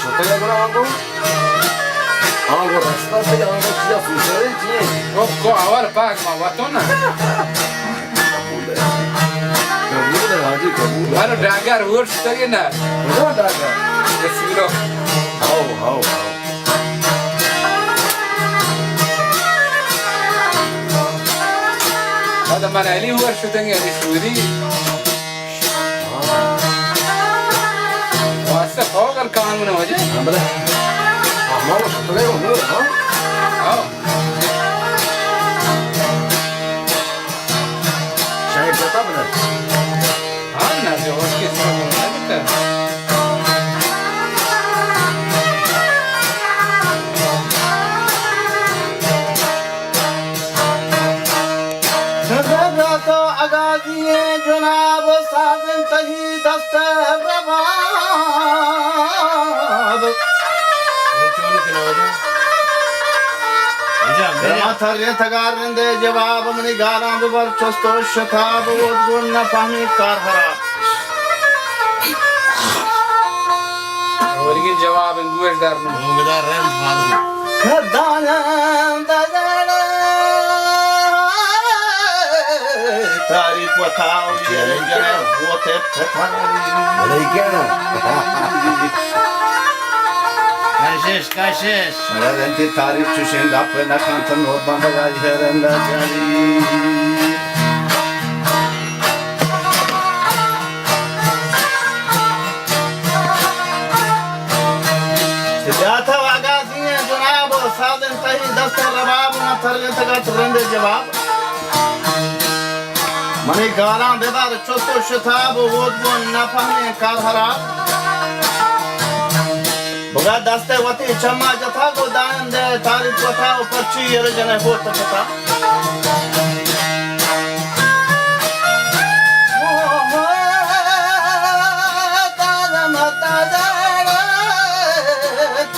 şuraya bırak aldım. Algo resta se algo ya sucede tiene. Rocco ahora paga ma watona. Kabul de hadi kabul. Mano dagar ursta gena. Ne daga? Resiro. Hav. هذا ما عليه هو شو تاني يعني سعودي. واسه فوق القانون وجه. Ambre. Ama şuraya oluyor ha? اه. Şey yapabilir. हाँ जो उसके साथ अगादिए जनाब साजन तही दस्तर रबाब थरे थगारंदे जवाब money गालां बर चस्तो शताब उद्गुण न पामी कार हरा ورقي الجواب نقول دارنا وقدر رم فاضي खदान दजड़ तारीफ बताओ ये जने होते Leykena. كاشش रंती तारीफ चुशेंगा पे न कांतन और बंदगा हेरंदा जारी सिद्धार्थ आगाजी है जनाब सादन तही दस्तर रबाब न थरगे तगा तुरंदे जवाब मने गालां देदार चोस्तो शताब वोदगो न फहमे कार हराब बगा दस्ते वती चम्मा जथा को दान दे तारीफ वथा उपची यर जने होत पता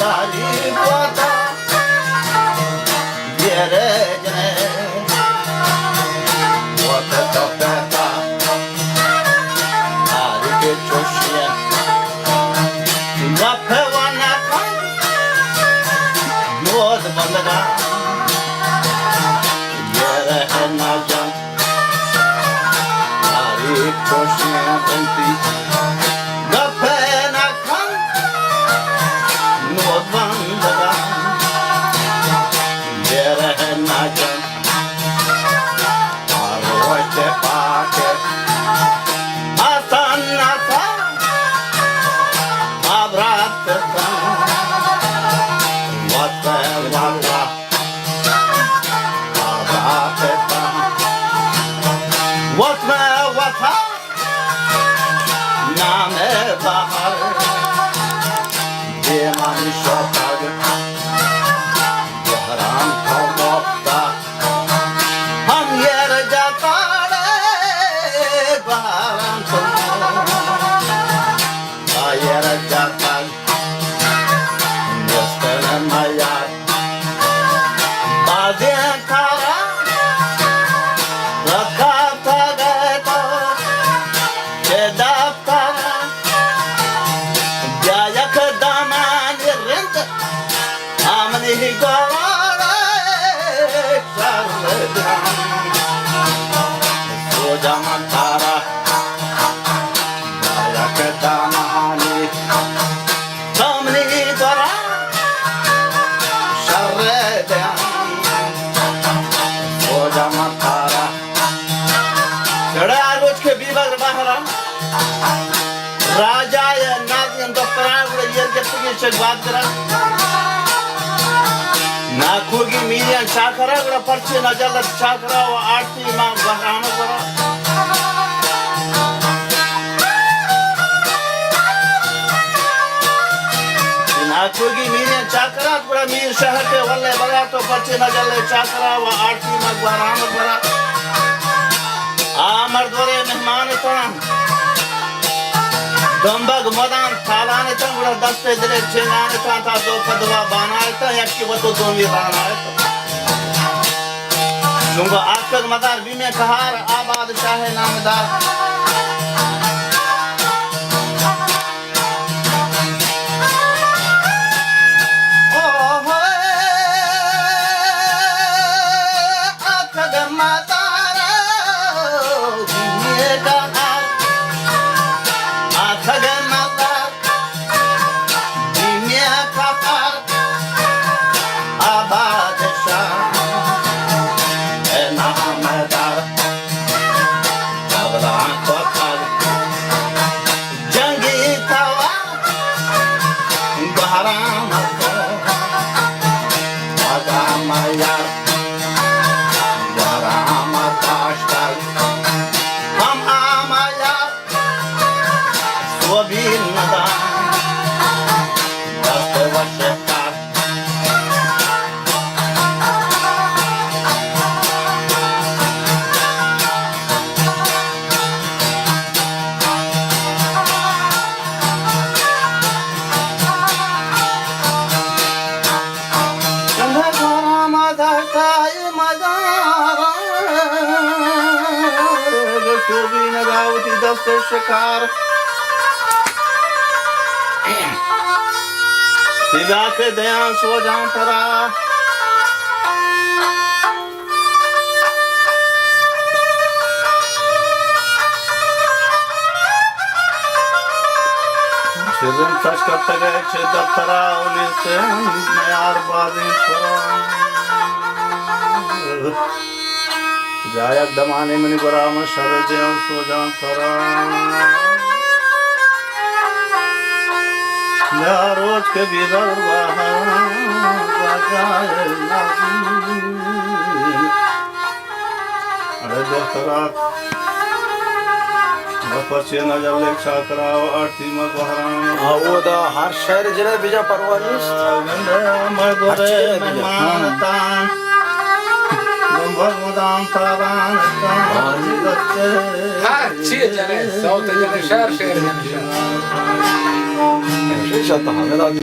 तारीफ वथा यर जने होत पता तारीफ चोशिया गफवाना नोद बंदगा ये रहना जान तारीफ चोशिया बनती गफना खान नोद बंदगा ये रहना जान आरोटे पाके आसान ना था abrat what wala abrat what wata name bahar ye man shotag haram khawta hum yer jata baharam ayer jata nestana maya bazen kara rakata gato chedaftara jayak daman rent amni gawara sardan sojamantara jayak damani amni gawara sardan sojamantara जड़ा रोज के बीबा बाहरा राजा या नाज़ियन दफ्तरा गुड़ा ये जब तक बात करा ना खोगी मीडिया चाकरा गुड़ा पर्चे ना जल्द चाकरा वो आरती मां बहाना करा ना खोगी मीडिया चाकरा गुड़ा मीर शहर के वल्ले बगा तो पर्चे ना जल्द चाकरा वो आरती मां बहाना करा मर्दवरे मेहमान तन दंबग मदान थालाने तन गुड़ा दस्ते दिले चेनाने तन था दो कदवा बानाए तन यक्की वतो दोंगी बानाए तन जुंगो आकग मदार बीमे कहार आबाद शाहे नामदार আমার यार যারা আমার পাশটায় हम আমার यार सोबीन नदान दस्त वर्षकार शिकार सिवा के दया सो जाऊं तरा शिवन सच करते गए छिदर तरा उन्हें से यार बाजी तरा जायक दमाने में गुराम शब जयं सो जान तरा या रोज के बिदर अरे दोस्तरा पछे नजर ले छाकरा आरती में बहराम वो दा हर शहर जरा बीजा परवानिस मैं गोरे मानता भगवान तारान Her şey canı, South Canı, şehir canı. Şey şatta Ahmet abi